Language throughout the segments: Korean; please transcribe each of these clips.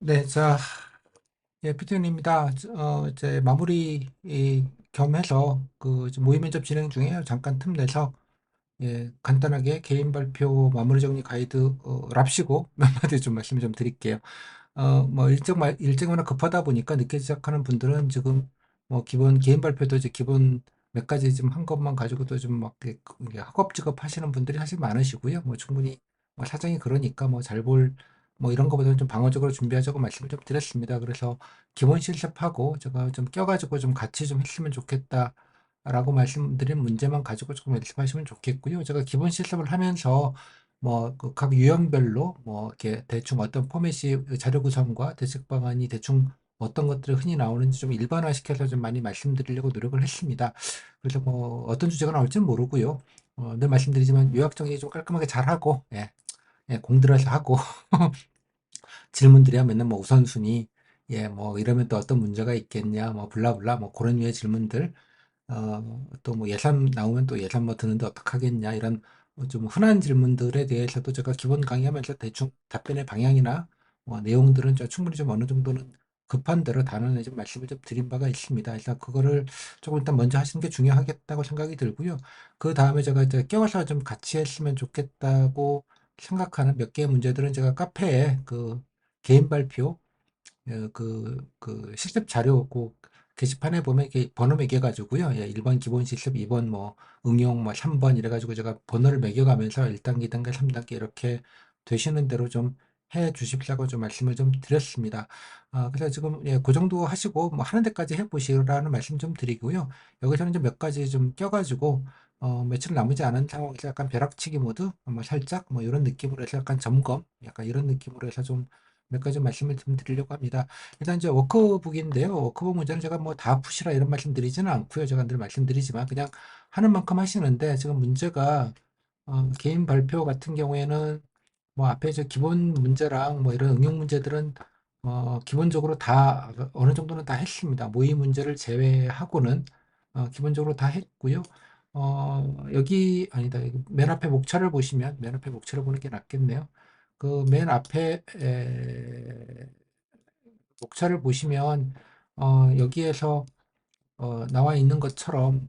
네, 자, 예, 피트님입니다. 이제 마무리 겸해서 지금 모의 면접 진행 중에요. 잠깐 틈 내서 예, 간단하게 개인 발표 마무리 정리 가이드 랍시고 몇 마디 좀 말씀 좀 드릴게요. 뭐 일정마다 급하다 보니까 늦게 시작하는 분들은 지금 뭐 기본 개인 발표도 이제 기본 몇 가지 좀 한 것만 가지고도 좀 막 이게 학업직업 하시는 분들이 사실 많으시고요. 뭐 충분히 뭐 사정이 그러니까 뭐 잘 볼 뭐 이런 거보다는 좀 방어적으로 준비하자고 말씀을 좀 드렸습니다. 그래서 기본 실습하고 제가 좀 껴가지고 좀 같이 좀 했으면 좋겠다라고 말씀드린 문제만 가지고 조금 연습하시면 좋겠고요. 제가 기본 실습을 하면서 뭐 각 유형별로 뭐 이렇게 대충 어떤 포맷이 자료 구성과 대책 방안이 대충 어떤 것들이 흔히 나오는지 좀 일반화시켜서 좀 많이 말씀드리려고 노력을 했습니다. 그래서 뭐 어떤 주제가 나올지는 모르고요. 늘 말씀드리지만 요약 정리 좀 깔끔하게 잘 하고 예, 예, 공들여서 하고 질문들이야 맨날 뭐 우선순위 뭐 이러면 또 어떤 문제가 있겠냐 뭐 블라블라 뭐 그런 류의 질문들 또 뭐 예산 나오면 또 예산 뭐 드는데 어떡하겠냐 이런 좀 흔한 질문들에 대해서도 제가 기본 강의하면서 대충 답변의 방향이나 뭐 내용들은 충분히 좀 어느 정도는 급한 대로 단언해 좀 말씀을 좀 드린 바가 있습니다. 그래서 그거를 조금 일단 먼저 하시는 게 중요하겠다고 생각이 들고요. 그 다음에 제가 이제 껴서 좀 같이 했으면 좋겠다고 생각하는 몇 개의 문제들은 제가 카페에 개인 발표 실습 자료 게시판에 보면 이렇게 번호 매겨가지고요. 예, 1번 기본 실습, 2번 뭐 응용 뭐 3번 이래가지고 제가 번호를 매겨가면서 1단계, 2단계, 3단계 이렇게 되시는 대로 좀 해 주십사고 좀 말씀을 좀 드렸습니다. 그래서 지금 예, 그 정도 하시고 뭐 하는 데까지 해 보시라는 말씀 좀 드리고요. 여기서는 좀 몇 가지 좀 껴가지고 며칠 남지 않은 상황에서 약간 벼락치기 모드, 뭐 살짝 뭐 이런 느낌으로 해서 약간 점검, 약간 이런 느낌으로 해서 좀 몇 가지 말씀을 좀 드리려고 합니다. 일단 이제 워크북인데요. 워크북 문제는 제가 뭐 다 푸시라 이런 말씀 드리지는 않고요. 제가 늘 말씀드리지만 그냥 하는 만큼 하시는데 지금 문제가 개인 발표 같은 경우에는 뭐 앞에 저 기본 문제랑 뭐 이런 응용 문제들은 기본적으로 다 어느 정도는 다 했습니다. 모의 문제를 제외하고는 기본적으로 다 했고요. 여기 아니다. 여기 맨 앞에 목차를 보시면 맨 앞에 목차를 보는 게 낫겠네요. 그 맨 앞에 목차를 보시면 여기에서 나와 있는 것처럼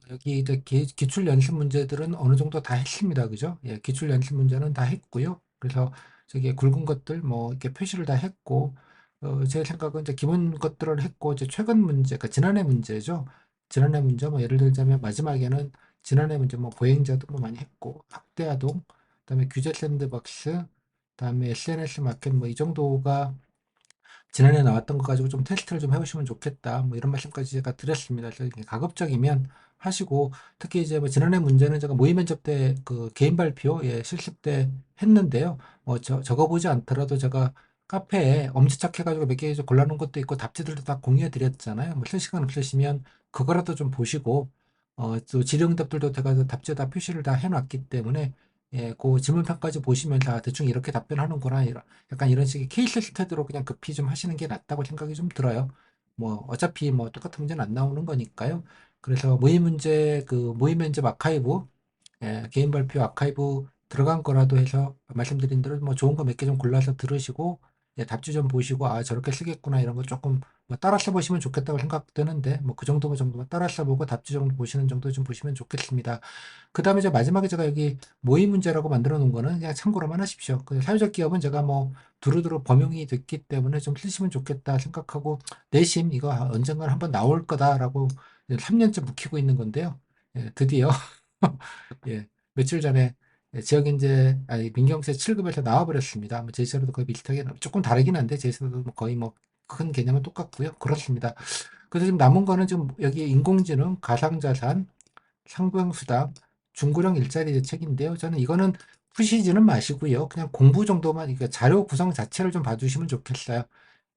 여기 이제 기출 연습 문제들은 어느 정도 다 했습니다. 그죠? 예, 기출 연습 문제는 다 했고요. 그래서 저기 굵은 것들 뭐 이렇게 표시를 다 했고 제 생각은 이제 기본 것들을 했고 이제 최근 문제, 그러니까 지난해 문제죠. 지난해 문제 뭐 예를 들자면 마지막에는 지난해 문제 뭐 보행자도 뭐 많이 했고 학대 아동, 그다음에 규제 샌드박스, 그다음에 SNS 마켓 뭐 이 정도가 지난해 나왔던 거 가지고 좀 테스트를 좀 해보시면 좋겠다. 뭐 이런 말씀까지 제가 드렸습니다. 그래서 이게 가급적이면 하시고 특히 이제 뭐 지난해 문제는 제가 모의 면접 때 개인 발표 실습 때 했는데요. 뭐 적어보지 않더라도 제가 카페에 엄지척 해가지고 몇 개 골라놓은 것도 있고 답지들도 다 공유해 드렸잖아요. 뭐 쓸 시간 없으시면 그거라도 좀 보시고 또 질의응답들도 제가 답지에 다 표시를 다 해놨기 때문에 그 질문편까지 보시면서 대충 이렇게 답변하는구나 약간 이런 식의 케이스 스터디로 그냥 급히 좀 하시는 게 낫다고 생각이 좀 들어요. 뭐 어차피 뭐 똑같은 문제는 안 나오는 거니까요. 그래서 모의 면접 아카이브, 개인 발표 아카이브 들어간 거라도 해서 말씀드린 대로 뭐 좋은 거 몇 개 좀 골라서 들으시고 답지 좀 보시고 아 저렇게 쓰겠구나 이런 거 조금 뭐 따라 써보시면 좋겠다고 생각되는데 뭐 그 정도만 따라 써보고 답지 정도 보시는 정도 좀 보시면 좋겠습니다. 그 다음에 이제 마지막에 제가 여기 모의 문제라고 만들어 놓은 거는 그냥 참고로만 하십시오. 그 사회적 기업은 제가 뭐 두루두루 범용이 됐기 때문에 좀 쓰시면 좋겠다 생각하고 내심 이거 언젠가는 한번 나올 거다라고 3년째 묵히고 있는 건데요. 예, 드디어 예, 며칠 전에 지역인재 아니 민경세 7급에서 나와버렸습니다. 뭐 제시어도 거의 비슷하게 조금 다르긴 한데 제시어도 뭐 거의 뭐 큰 개념은 똑같고요. 그렇습니다. 그래서 지금 남은 거는 지금 여기 인공지능, 가상자산, 상부형수당, 중고령 일자리 대책인데요. 저는 이거는 푸시지는 마시고요. 그냥 공부 정도만, 그러니까 자료 구성 자체를 좀 봐주시면 좋겠어요.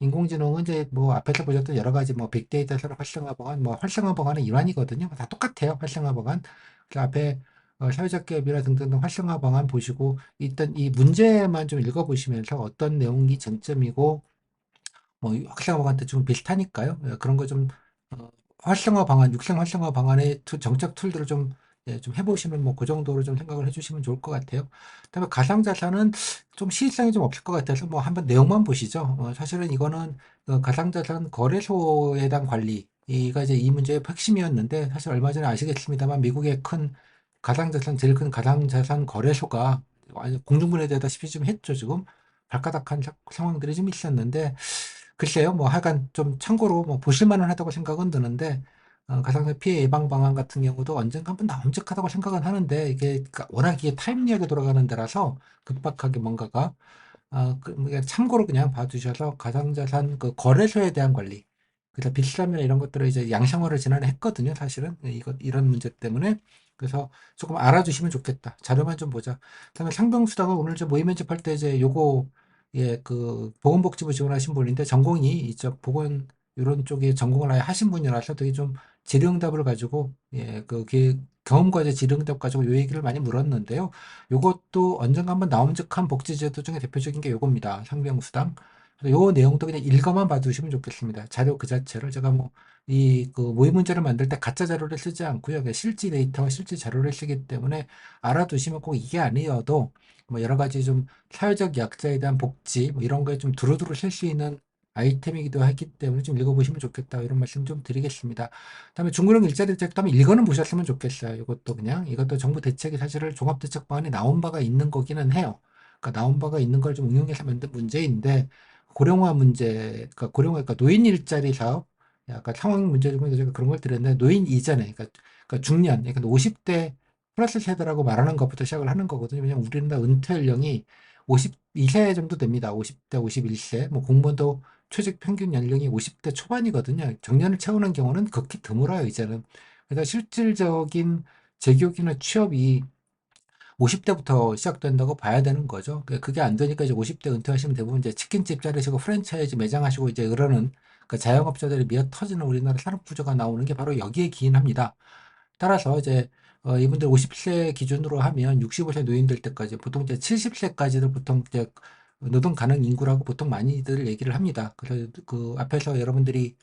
인공지능은 이제 뭐 앞에서 보셨던 여러 가지 뭐 빅데이터 서 활성화 방안, 뭐 활성화 방안은 일환이거든요. 다 똑같아요. 활성화 방안. 그 앞에 사회적 기업이나 등등 활성화 방안 보시고 일단 이 문제만 좀 읽어보시면서 어떤 내용이 쟁점이고 뭐 활성화 방안도 좀 비슷하니까요. 그런 거 좀 활성화 방안, 육성 활성화 방안의 정책 툴들을 좀 예, 좀 해보시면 뭐 그 정도로 좀 생각을 해주시면 좋을 것 같아요. 그다음에 가상자산은 좀 시의성이 좀 없을 것 같아서 뭐 한번 내용만 보시죠. 사실은 이거는 가상자산 거래소에 대한 관리가 이제 이 문제의 핵심이었는데 사실 얼마 전에 아시겠습니다만 미국의 큰 가상자산 제일 큰 가상자산 거래소가 완전 공중분해되다시피 좀 했죠 지금 발가닥한 상황들이 좀 있었는데 글쎄요 뭐 하여간 좀 참고로 뭐 보실만은 하다고 생각은 드는데 가상자 피해 예방 방안 같은 경우도 언젠가 한번 나옴직하다고 생각은 하는데 이게 워낙 이게 타임리하게 돌아가는 데라서 급박하게 뭔가가 그러니까 참고로 그냥 봐두셔서 가상자산 그 거래소에 대한 관리 그래서 빗썸이나 이런 것들을 이제 양성화를 지난해 했거든요 사실은 이거 이런 문제 때문에 그래서 조금 알아두시면 좋겠다 자료만 좀 보자 그다음에 상병수당은 오늘 저 모의 면접할 때 이제 요거 예 그 보건복지부 지원하신 분인데 전공이 이쪽 보건 이런 쪽에 전공을 아예 하신 분이라서 되게 좀 질의응답을 가지고 예그 경험과제 질의응답 가지고 요 얘기를 많이 물었는데요. 요것도 언젠가 한번 나옴직한 복지제도 중에 대표적인 게 요겁니다. 상병수당. 그래서 요 내용도 그냥 읽어만 봐두시면 좋겠습니다. 자료 그 자체를 제가 뭐 이 그 모의 문제를 만들 때 가짜 자료를 쓰지 않고요. 그냥 실제 데이터와 실제 자료를 쓰기 때문에 알아두시면 꼭 이게 아니어도 뭐 여러 가지 좀 사회적 약자에 대한 복지 뭐 이런 거에 좀 두루두루 쓸 수 있는 아이템이기도 하기 때문에 좀 읽어보시면 좋겠다 이런 말씀 좀 드리겠습니다. 그다음에 중구령 일자 대책도 한번 읽어는 보셨으면 좋겠어요. 이것도 그냥 이것도 정부 대책이 사실은 종합대책 방안에 나온 바가 있는 거기는 해요. 그러니까 나온 바가 있는 걸 좀 응용해서 만든 문제인데 고령화 문제, 그러니까 고령화, 그러니까 노인 일자리 사업, 약간 상황 문제 중에서 제가 그런 걸 드렸는데 노인 이전에, 그러니까 중년, 그러니까 50대 플러스 세대라고 말하는 것부터 시작을 하는 거거든요. 왜냐면 우리나라 은퇴 연령이 52세 정도 됩니다. 50대, 51세. 뭐 공무원도 최직 평균 연령이 50대 초반이거든요. 정년을 채우는 경우는 극히 드물어요, 이제는. 그래서 실질적인 재교육이나 취업이 50대부터 시작된다고 봐야 되는 거죠. 그게 안 되니까 이제 50대 은퇴하시면 대부분 이제 치킨집 차리시고 프랜차이즈 매장하시고 이제 이러는 그 자영업자들이 미어 터지는 우리나라 산업 구조가 나오는 게 바로 여기에 기인합니다. 따라서 이제 이분들 50세 기준으로 하면 65세 노인 될 때까지 보통 이제 70세까지도 보통 이제 노동 가능 인구라고 보통 많이들 얘기를 합니다. 그래서 그 앞에서 여러분들이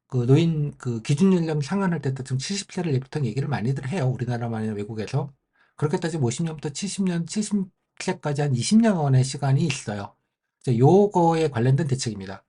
그 노인 그 기준 연령 상한할 때 보통 70세를 보통 얘기를 많이들 해요. 우리나라만이나 외국에서. 그렇게 따지면 50년부터 70년, 70세까지 한 20년의 시간이 있어요. 이제 요거에 관련된 대책입니다.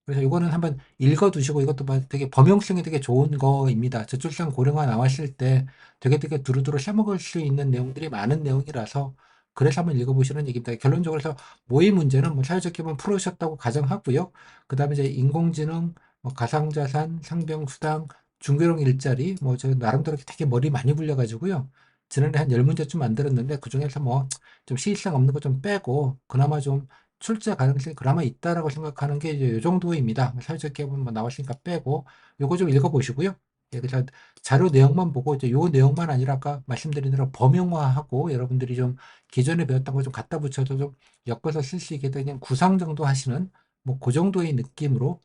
그래서 이거는 한번 읽어두시고 이것도 되게 범용성이 되게 좋은 거입니다. 저출산 고령화 나왔을 때 되게 두루두루 써먹을 수 있는 내용들이 많은 내용이라서 그래서 한번 읽어보시는 얘기입니다. 결론적으로 해서 모의 문제는 뭐 사회적 기본 풀으셨다고 가정하고요. 그 다음에 이제 인공지능, 뭐 가상자산, 상병수당, 중고령 일자리, 뭐 저 나름대로 되게 머리 많이 굴려가지고요. 지난해 한 10문제쯤 만들었는데 그중에서 뭐 좀 시의성 없는 거 좀 빼고 그나마 좀 출제 가능성이 그나마 있다라고 생각하는 게 이제 요 정도입니다. 사회적 기업은 뭐 나왔으니까 빼고 요거 좀 읽어보시고요. 예, 그래서 자료 내용만 보고 이제 요 내용만 아니라 아까 말씀드린 대로 범용화하고 여러분들이 좀 기존에 배웠던 거 좀 갖다 붙여서 좀 엮어서 쓸 수 있게 그냥 구상 정도 하시는 뭐 그 정도의 느낌으로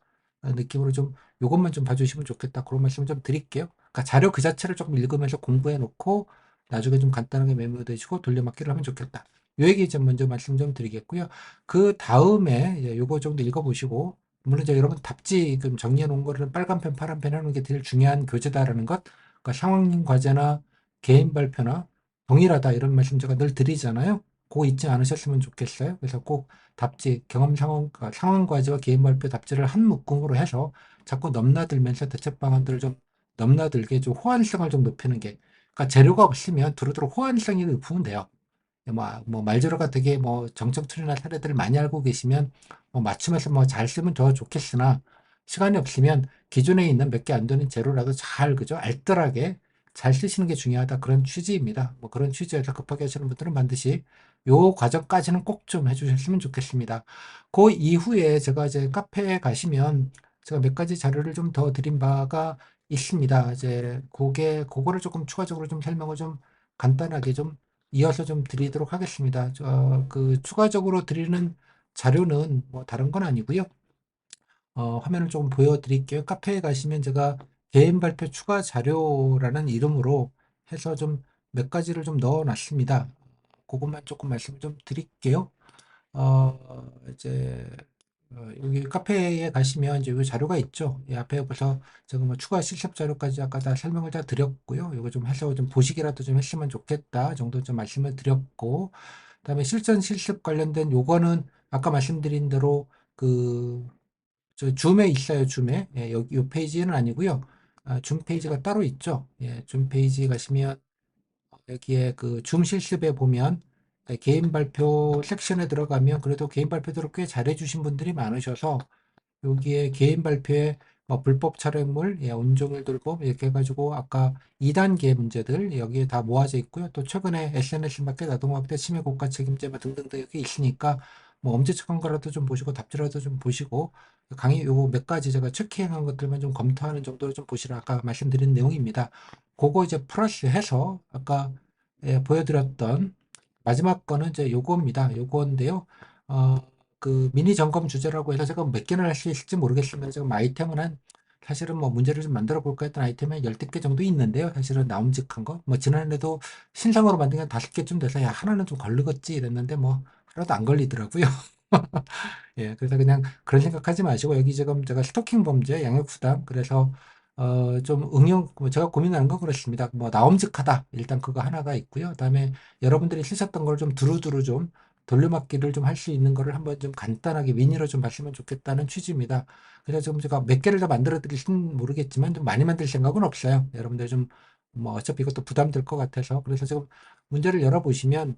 좀 요것만 좀 봐주시면 좋겠다. 그런 말씀 좀 드릴게요. 그러니까 자료 그 자체를 조금 읽으면서 공부해 놓고 나중에 좀 간단하게 메모되시고 돌려막기를 하면 좋겠다. 요 얘기 좀 먼저 말씀 좀 드리겠고요. 그 다음에 이제 요거 정도 읽어보시고 물론 이제 여러분 답지 좀 정리해 놓은 거를 빨간 펜, 파란 펜 하는 게 제일 중요한 교재다라는 것. 그러니까 상황 과제나 개인 발표나 동일하다 이런 말씀 제가 늘 드리잖아요. 그거 잊지 않으셨으면 좋겠어요. 그래서 꼭 답지, 경험 상황, 상황 과제와 개인 발표 답지를 한 묶음으로 해서 자꾸 넘나들면서 대책 방안들을 좀 넘나들게 좀 호환성을 좀 높이는 게 그러니까 재료가 없으면 두루두루 호환성이 높으면 돼요. 뭐 말재료가 되게 뭐 정책툴이나 사례들을 많이 알고 계시면 뭐 맞춤해서 뭐 잘 쓰면 더 좋겠으나 시간이 없으면 기존에 있는 몇 개 안 되는 재료라도 잘 그죠 알뜰하게 잘 쓰시는 게 중요하다 그런 취지입니다. 뭐 그런 취지에서 급하게 하시는 분들은 반드시 요 과정까지는 꼭 좀 해주셨으면 좋겠습니다. 그 이후에 제가 이제 카페에 가시면 제가 몇 가지 자료를 좀 더 드린 바가 있습니다. 이제 그거를 조금 추가적으로 좀 설명을 좀 간단하게 좀 이어서 좀 드리도록 하겠습니다. 그 추가적으로 드리는 자료는 뭐 다른 건 아니고요. 화면을 좀 보여드릴게요. 카페에 가시면 제가 개인 발표 추가 자료라는 이름으로 해서 좀 몇 가지를 좀 넣어 놨습니다. 그것만 조금 말씀을 좀 드릴게요. 이제 여기 카페에 가시면 이제 요 자료가 있죠. 이 앞에 보서 제가 뭐 추가 실습 자료까지 아까 다 설명을 다 드렸고요. 이거 좀 해서 좀 보시기라도 좀 했으면 좋겠다 정도 좀 말씀을 드렸고, 그다음에 실전 실습 관련된 요거는 아까 말씀드린 대로 그 저 줌에 있어요. 줌에. 예, 여기 요 페이지는 아니고요. 줌 페이지가 따로 있죠. 예, 줌 페이지 가시면 여기에 그 줌 실습에 보면 개인 발표 섹션에 들어가면 그래도 개인 발표들을 꽤 잘해주신 분들이 많으셔서 여기에 개인 발표에 뭐 불법 촬영물, 예, 온종일 돌봄 이렇게 해가지고 아까 2단계 문제들 여기에 다 모아져 있고요. 또 최근에 SNS 마켓 아동학대 침해 국가 책임제 뭐 등등등 여기 있으니까 뭐 엄지척한 거라도 좀 보시고 답지라도 좀 보시고 강의 요거 몇 가지 제가 체크한 것들만 좀 검토하는 정도로 좀 보시라 아까 말씀드린 내용입니다. 그거 이제 플러스 해서 아까 예, 보여드렸던 마지막 거는 이제 요거입니다. 요거인데요. 어, 그 미니 점검 주제라고 해서 제가 몇 개나 할 수 있을지 모르겠습니다. 지금 아이템은 사실은 뭐 문제를 좀 만들어 볼까 했던 아이템이 한 10개 정도 있는데요. 사실은 나움직한 거. 뭐 지난해도 신상으로 만든 게 5개쯤 돼서 야, 하나는 좀 걸리겠지 이랬는데 뭐 하나도 안 걸리더라고요. 예, 그래서 그냥 그런 생각하지 마시고 여기 지금 제가 스토킹 범죄, 양육수당 그래서 좀 응용 뭐 제가 고민하는 건 그렇습니다. 뭐 나옴직하다 일단 그거 하나가 있고요. 그다음에 여러분들이 쓰셨던 걸 좀 두루두루 좀 돌려막기를 좀 할 수 있는 거를 한번 좀 간단하게 미니로 좀 봤으면 좋겠다는 취지입니다. 그래서 지금 제가 몇 개를 다 만들어 드릴지는 모르겠지만 좀 많이 만들 생각은 없어요. 여러분들 좀 뭐 어차피 이것도 부담될 것 같아서 그래서 지금 문제를 열어보시면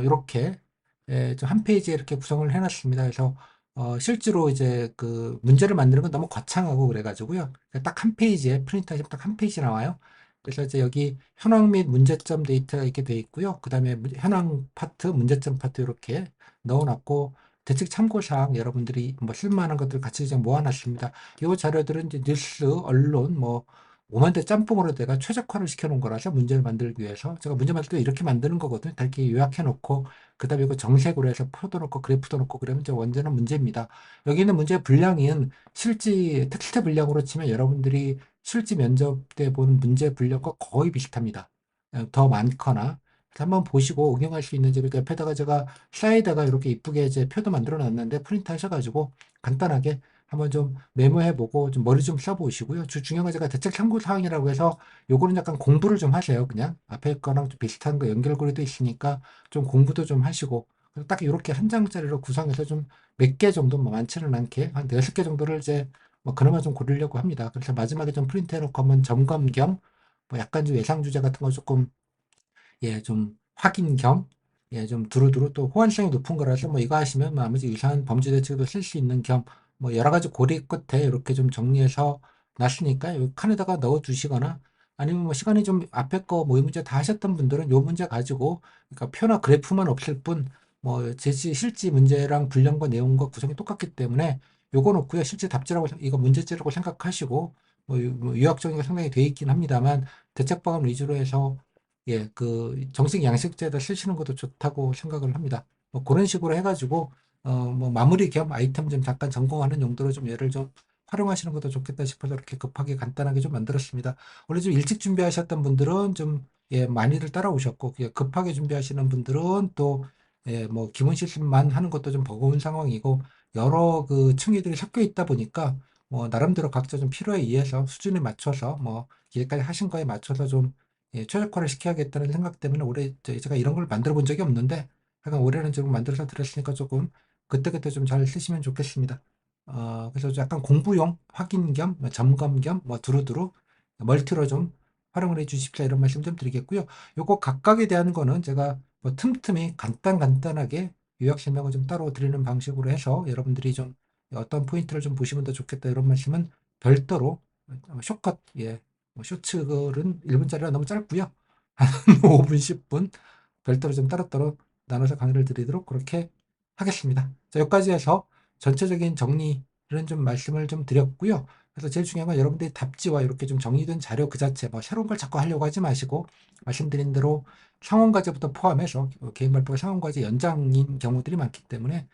이렇게 예, 좀 한 페이지에 이렇게 구성을 해놨습니다. 그래서 실제로 이제 그 문제를 만드는 건 너무 거창하고 그래가지고요. 딱 한 페이지에 프린트하시면 딱 한 페이지 나와요. 그래서 이제 여기 현황 및 문제점 데이터가 이렇게 돼 있고요. 그 다음에 현황 파트, 문제점 파트 이렇게 넣어놨고 대책 참고사항 여러분들이 뭐 쓸만한 것들 같이 좀 모아놨습니다. 이 자료들은 이제 뉴스, 언론, 뭐 5만 대 짬뽕으로 내가 최적화를 시켜놓은 거라서 문제를 만들기 위해서 제가 문제 만들 때 이렇게 만드는 거거든요. 다 이렇게 요약해놓고 그다음에 이거 정색으로 해서 표도 넣고 그래프도 넣고 그러면 이제 완전한 문제입니다. 여기 있는 문제의 분량인 실지 텍스트 분량으로 치면 여러분들이 실지 면접 때 보는 문제 분량과 거의 비슷합니다. 더 많거나 그래서 한번 보시고 응용할 수 있는지 그러니까 옆에다가 제가 슬라이드가 이렇게 이쁘게 이제 표도 만들어 놨는데 프린트 하셔가지고 간단하게 한번 좀 메모해 보고 좀 머리 좀 써보시고요. 중요한 건 제가 대책 참고 사항이라고 해서 요거는 약간 공부를 좀 하세요. 그냥 앞에 거랑 좀 비슷한 거 연결고리도 있으니까 좀 공부도 좀 하시고 딱 이렇게 한 장짜리로 구성해서 좀 몇 개 정도 뭐 많지는 않게 한 6개 정도를 이제 뭐 그나마 좀 고르려고 합니다. 그래서 마지막에 좀 프린트 해놓고 한번 점검 겸 뭐 약간 좀 예상 주제 같은 거 조금 예, 좀 확인 겸, 예, 좀 두루두루 또 호환성이 높은 거라서 뭐 이거 하시면 뭐 아무튼 유사한 범죄 대책도 쓸 수 있는 겸, 뭐 여러 가지 고리 끝에 이렇게 좀 정리해서 놨으니까 요 칸에다가 넣어 두시거나 아니면 뭐 시간이 좀 앞에 거 모의 문제 다 하셨던 분들은 요 문제 가지고 그러니까 표나 그래프만 없을 뿐 뭐 제시 실지 문제랑 분량과 내용과 구성이 똑같기 때문에 요거 놓고요 실제 답지라고 이거 문제지라고 생각하시고 뭐 유학적인 게 상당히 돼 있긴 합니다만 대책 방안 위주로 해서 예, 그 정식 양식제에다 쓰시는 것도 좋다고 생각을 합니다. 뭐 그런 식으로 해가지고 뭐 마무리 겸 아이템 좀 잠깐 점검하는 용도로 좀 얘를 좀 활용하시는 것도 좋겠다 싶어서 이렇게 급하게 간단하게 좀 만들었습니다. 원래 좀 일찍 준비하셨던 분들은 좀 예, 많이들 따라오셨고 급하게 준비하시는 분들은 또 예, 뭐 기본 실습만 하는 것도 좀 버거운 상황이고 여러 그 층위들이 섞여 있다 보니까 뭐 나름대로 각자 좀 필요에 의해서 수준에 맞춰서 뭐 이제까지 하신 거에 맞춰서 좀 예, 최적화를 시켜야겠다는 생각 때문에 올해 제가 이런 걸 만들어 본 적이 없는데 약간 올해는 지금 만들어서 드렸으니까 조금 그때그때 좀 잘 쓰시면 좋겠습니다. 그래서 약간 공부용 확인 겸 뭐 점검 겸 뭐 두루두루 멀티로 좀 활용을 해 주십사 이런 말씀 좀 드리겠고요. 요거 각각에 대한 거는 제가 뭐 틈틈이 간단하게 요약 설명을 좀 따로 드리는 방식으로 해서 여러분들이 좀 어떤 포인트를 좀 보시면 더 좋겠다 이런 말씀은 별도로 쇼컷 예 뭐 쇼츠글은 1분짜리라 너무 짧고요. 한 5분, 10분 별도로 좀 따로따로 나눠서 강의를 드리도록 그렇게 하겠습니다. 자, 여기까지 해서 전체적인 정리를 좀 말씀을 좀 드렸고요. 그래서 제일 중요한 건 여러분들이 답지와 이렇게 좀 정리된 자료 그 자체, 뭐 새로운 걸 자꾸 하려고 하지 마시고 말씀드린 대로 상원과제부터 포함해서 개인 발표가 상원과제 연장인 경우들이 많기 때문에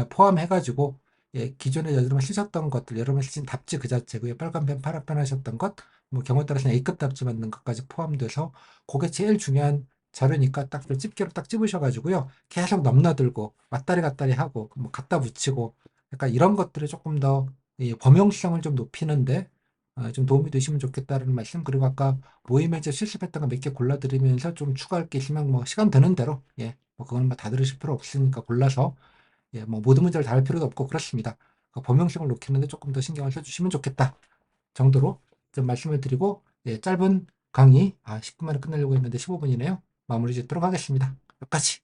포함해가지고 예, 기존에 여러분 쓰셨던 것들, 여러분 쓰신 답지 그 자체, 그 빨간 펜, 파란 펜 하셨던 것, 뭐 경우에 따라서는 A급 답지 만든 것까지 포함돼서 그게 제일 중요한 자료니까 딱 집게로 딱 집으셔가지고요. 계속 넘나들고 왔다리 갔다리 하고 뭐 갖다 붙이고 약간 이런 것들이 조금 더 범용성을 좀 높이는데 좀 도움이 되시면 좋겠다는 말씀. 그리고 아까 모임에 이제 실습했던 거 몇 개 골라드리면서 좀 추가할 게 있으면 뭐 시간 되는 대로 뭐 그건 뭐 다 들으실 필요 없으니까 골라서 뭐 모든 문제를 다 할 필요도 없고 그렇습니다. 그 범용성을 높이는데 조금 더 신경을 써주시면 좋겠다 정도로 좀 말씀을 드리고 짧은 강의 10분 만에 끝내려고 했는데 15분이네요. 마무리 짓도록 하겠습니다. 여기까지.